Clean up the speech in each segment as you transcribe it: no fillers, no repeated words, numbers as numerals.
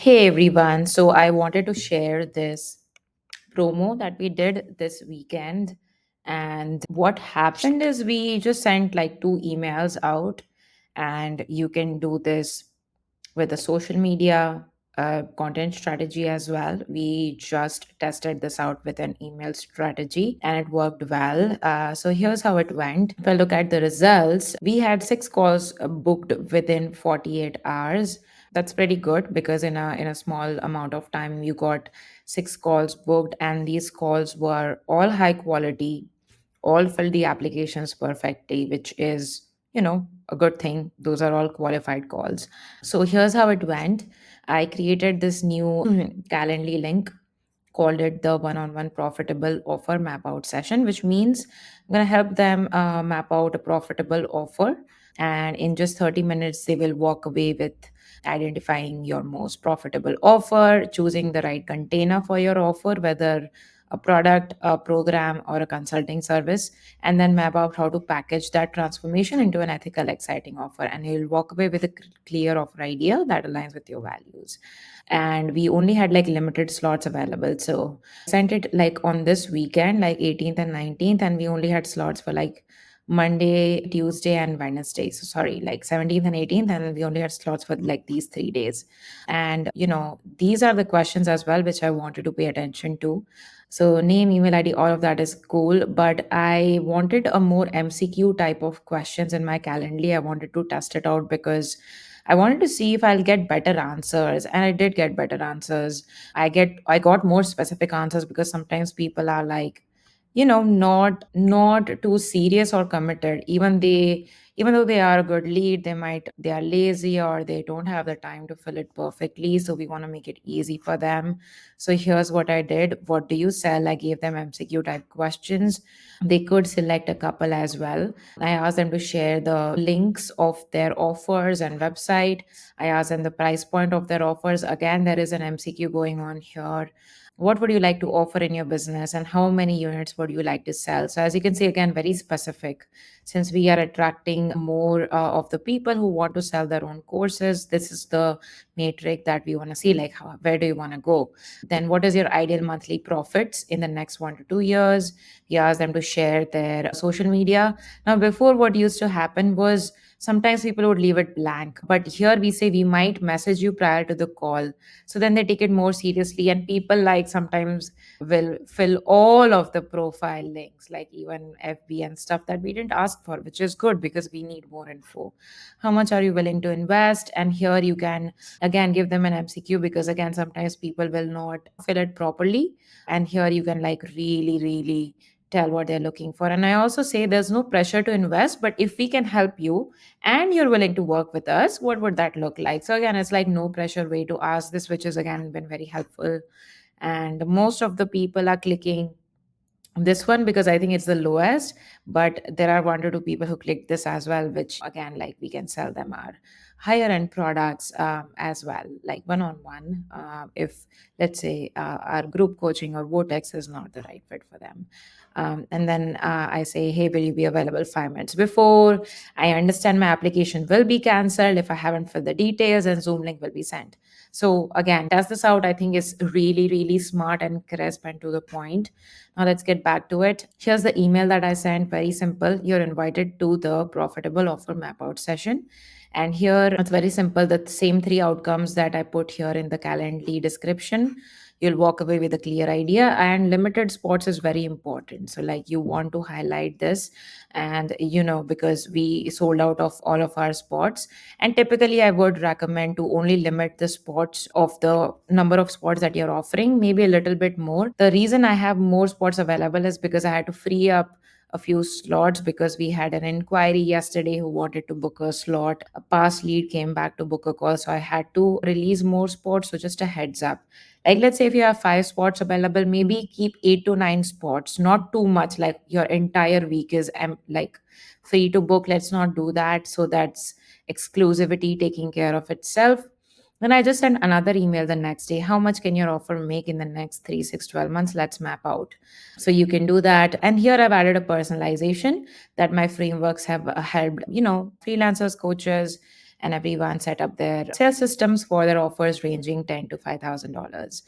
Hey everyone, so I wanted to share this promo that we did this weekend. And what happened is we just sent like two emails out, and you can do this with a social media content strategy as well. We just tested this out with an email strategy and it worked well. So here's how it went. If I look at the results, we had six calls booked within 48 hours. That's pretty good because in a small amount of time you got six calls booked, and these calls were all high quality, all filled the applications perfectly, which is, a good thing. Those are all qualified calls. So here's how it went. I created this new Calendly link, called it the one-on-one profitable offer map out session, which means I'm going to help them map out a profitable offer. And in just 30 minutes, they will walk away with identifying your most profitable offer, choosing the right container for your offer, whether a product, a program, or a consulting service, and then map out how to package that transformation into an ethical, exciting offer. And you'll walk away with a clear offer idea that aligns with your values. And we only had like limited slots available, so sent it like on this weekend, like 18th and 19th, and we only had slots for like Monday, Tuesday, and Wednesday. So sorry, like 17th and 18th, and we only had slots for like these 3 days. And these are the questions as well which I wanted to pay attention to. So name, email ID, all of that is cool, but I wanted a more MCQ type of questions in my Calendly. I wanted to test it out because I wanted to see if I'll get better answers, and I did get better answers. I got more specific answers because sometimes people are like, not too serious or committed. Even though they are a good lead, they are lazy or they don't have the time to fill it perfectly. So we want to make it easy for them. So here's what I did. What do you sell? I gave them MCQ type questions. They could select a couple as well. I asked them to share the links of their offers and website. I asked them the price point of their offers. Again, there is an MCQ going on here. What would you like to offer in your business, and how many units would you like to sell? So, as you can see, again, very specific. Since we are attracting more of the people who want to sell their own courses, this is the metric that we want to see, like where do you want to go? Then, what is your ideal monthly profits in the next 1 to 2 years? We ask them to share their social media. Now, before, what used to happen was sometimes people would leave it blank, but here we say we might message you prior to the call. So then they take it more seriously, and people like sometimes will fill all of the profile links, like even FB and stuff that we didn't ask for, which is good because we need more info. How much are you willing to invest? And here you can again give them an MCQ because again sometimes people will not fill it properly, and here you can like really really tell what they're looking for. And I also say there's no pressure to invest, but if we can help you and you're willing to work with us, what would that look like? So again, it's like no pressure way to ask this, which has again been very helpful. And most of the people are clicking this one because I think it's the lowest, but there are 1 to 2 people who click this as well, which again, like we can sell them our higher end products as well, like one on one. If let's say our group coaching or Vortex is not the right fit for them. And then I say, hey, will you be available 5 minutes before? I understand my application will be cancelled if I haven't filled the details, and Zoom link will be sent. So again, test this out. I think is really, really smart and crisp and to the point. Now let's get back to it. Here's the email that I sent. Very simple. You're invited to the profitable offer map out session. And here it's very simple. The same three outcomes that I put here in the Calendly description. You'll walk away with a clear idea, and limited spots is very important. So, like, you want to highlight this, and because we sold out of all of our spots. And typically, I would recommend to only limit the spots of the number of spots that you're offering, maybe a little bit more. The reason I have more spots available is because I had to free up a few slots because we had an inquiry yesterday who wanted to book a slot. A past lead came back to book a call, so I had to release more spots. So, just a heads up. Like, let's say if you have 5 spots available, maybe keep 8 to 9 spots, not too much, like your entire week is like free to book. Let's not do that. So, that's exclusivity taking care of itself. Then I just sent another email the next day. How much can your offer make in the next 3, 6, 12 months? Let's map out. So you can do that. And here I've added a personalization that my frameworks have helped, freelancers, coaches, and everyone set up their sales systems for their offers ranging 10 to $5,000.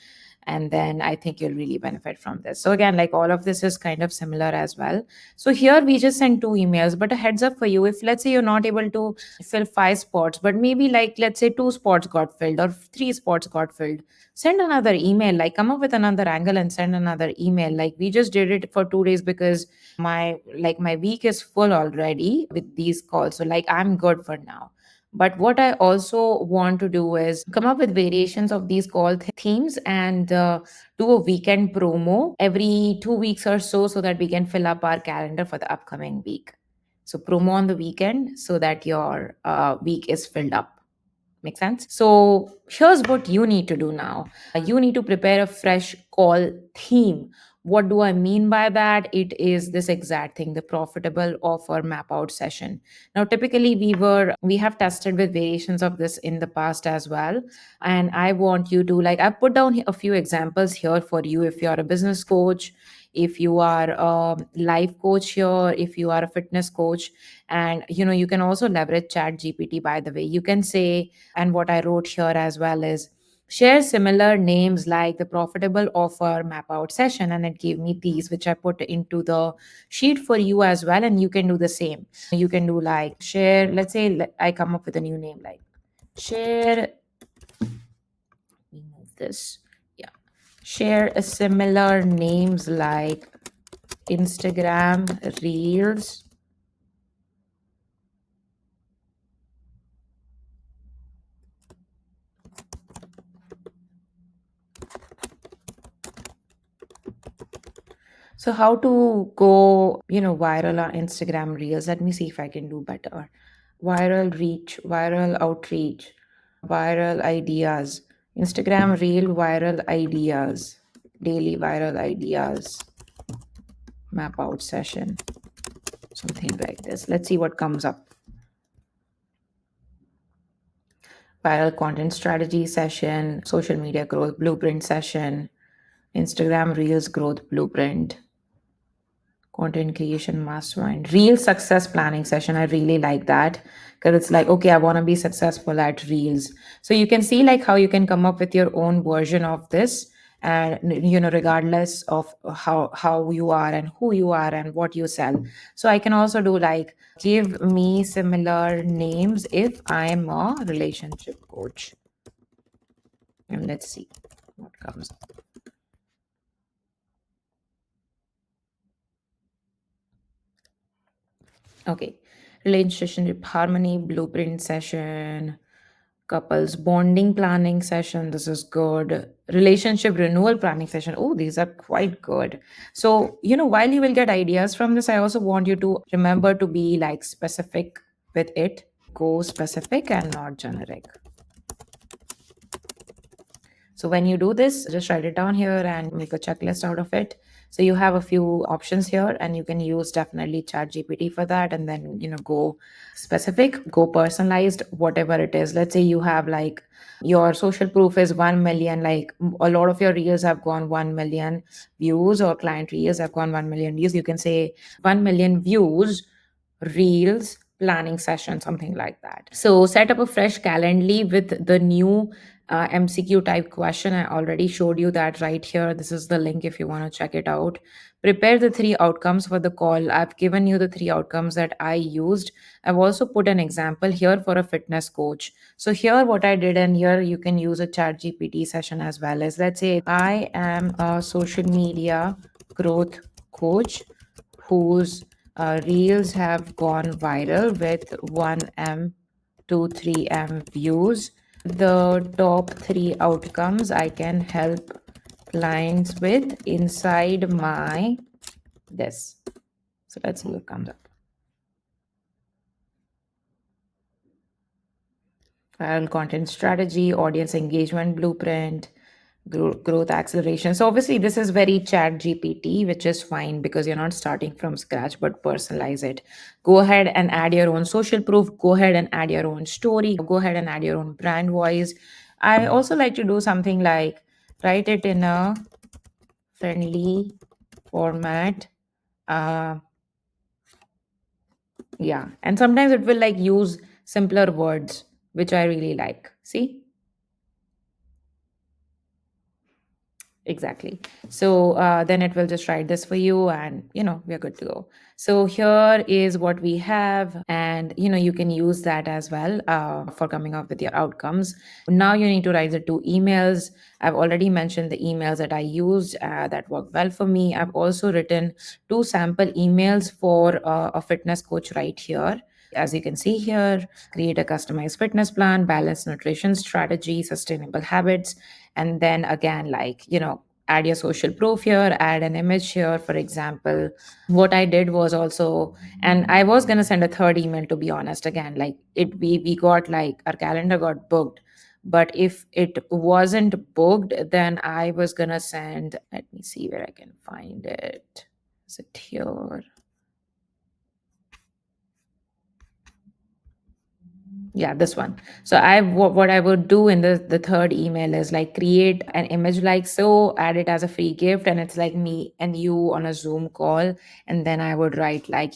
And then I think you'll really benefit from this. So again, like all of this is kind of similar as well. So here we just sent two emails, but a heads up for you, if let's say you're not able to fill five spots, but maybe like let's say two spots got filled or three spots got filled, send another email, like come up with another angle and send another email. Like we just did it for 2 days because my week is full already with these calls. So like I'm good for now. But what I also want to do is come up with variations of these call themes and do a weekend promo every 2 weeks or so that we can fill up our calendar for the upcoming week. So promo on the weekend so that your week is filled up. Make sense? So here's what you need to do now. You need to prepare a fresh call theme. What do I mean by that? It is this exact thing, the profitable offer map out session. Now, typically we have tested with variations of this in the past as well. And I want you to like, I've put down a few examples here for you if you're a business coach, if you are a life coach here, if you are a fitness coach, and you can also leverage chat GPT, by the way. You can say, and what I wrote here as well is share similar names like the profitable offer map out session. And it gave me these, which I put into the sheet for you as well. And you can do the same. You can do like share, let's say I come up with a new name like share, remove this. Yeah. Share a similar names like Instagram Reels. So how to go, viral on Instagram Reels? Let me see if I can do better. Viral reach, viral outreach, viral ideas, Instagram Reel viral ideas, daily viral ideas, map out session, something like this. Let's see what comes up. Viral content strategy session, social media growth blueprint session, Instagram Reels growth blueprint, content creation mastermind, real success planning session. I really like that because it's like, okay, I want to be successful at reels. So you can see like how you can come up with your own version of this, and regardless of how you are and who you are and what you sell. So I can also do like give me similar names if I'm a relationship coach, and let's see what comes up. Okay, relationship harmony blueprint session, couples bonding planning session. This is good. Relationship renewal planning session. Oh, these are quite good. So, while you will get ideas from this, I also want you to remember to be like specific with it. Go specific and not generic. So when you do this, just write it down here and make a checklist out of it. So you have a few options here, and you can use definitely chat GPT for that. And then, go specific, go personalized, whatever it is. Let's say you have like your social proof is 1 million, like a lot of your reels have gone 1 million views, or client reels have gone 1 million views. You can say 1 million views, reels planning session, something like that. So set up a fresh calendly with the new MCQ type question. I already showed you that right here. This is the link if you want to check it out. Prepare the three outcomes for the call. I've given you the three outcomes that I used. I've also put an example here for a fitness coach. So here what I did, and here you can use a chat GPT session as well, is let's say I am a social media growth coach whose reels have gone viral with 1M to 3M views. The top three outcomes I can help clients with inside my this. So let's see what comes up. Viral content strategy, audience engagement blueprint, growth acceleration. So obviously this is very chat GPT, which is fine because you're not starting from scratch, but personalize it. Go ahead and add your own social proof. Go ahead and add your own story. Go ahead and add your own brand voice. I also like to do something like write it in a friendly format. Uh, yeah. And sometimes it will like use simpler words which I really like. See? Exactly. So then it will just write this for you, and we're good to go. So here is what we have, and you can use that as well for coming up with your outcomes. Now you need to write the two emails. I've already mentioned the emails that I used that worked well for me. I've also written two sample emails for a fitness coach right here. As you can see here, create a customized fitness plan, balanced nutrition strategy, sustainable habits, and then again, like, add your social proof here, add an image here, for example. What I did was also, and I was going to send a third email, to be honest, again, like we got, like, our calendar got booked. But if it wasn't booked, then I was going to send, let me see where I can find it. Is it here? Yeah, this one. So what I would do in the third email is like create an image like so, add it as a free gift, and it's like me and you on a Zoom call. And then I would write, like,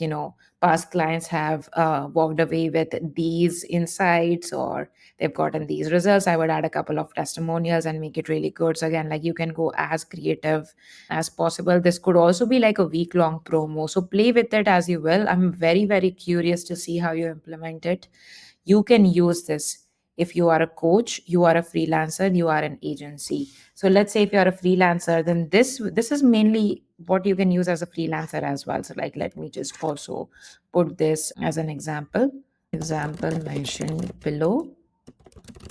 past clients have walked away with these insights, or they've gotten these results. I would add a couple of testimonials and make it really good. So again, like, you can go as creative as possible. This could also be like a week long promo, so play with it as you will. I'm very, very curious to see how you implement it. You can use this if you are a coach, you are a freelancer, you are an agency. So let's say if you are a freelancer, then this is mainly what you can use as a freelancer as well. So, like, let me just also put this as an example mentioned below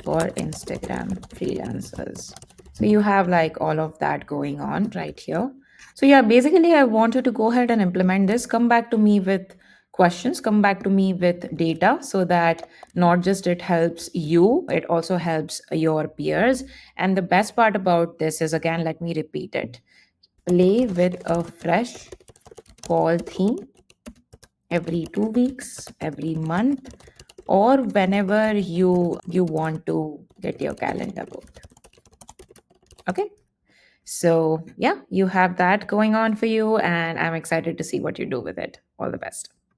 for Instagram freelancers. So you have like all of that going on right here. So yeah, basically I want you to go ahead and implement this. Come back to me with questions, come back to me with data, so that not just it helps you, it also helps your peers. And the best part about this is, again, let me repeat it. Play with a fresh call theme every 2 weeks, every month, or whenever you want to get your calendar booked. Okay. So yeah, you have that going on for you, and I'm excited to see what you do with it. All the best.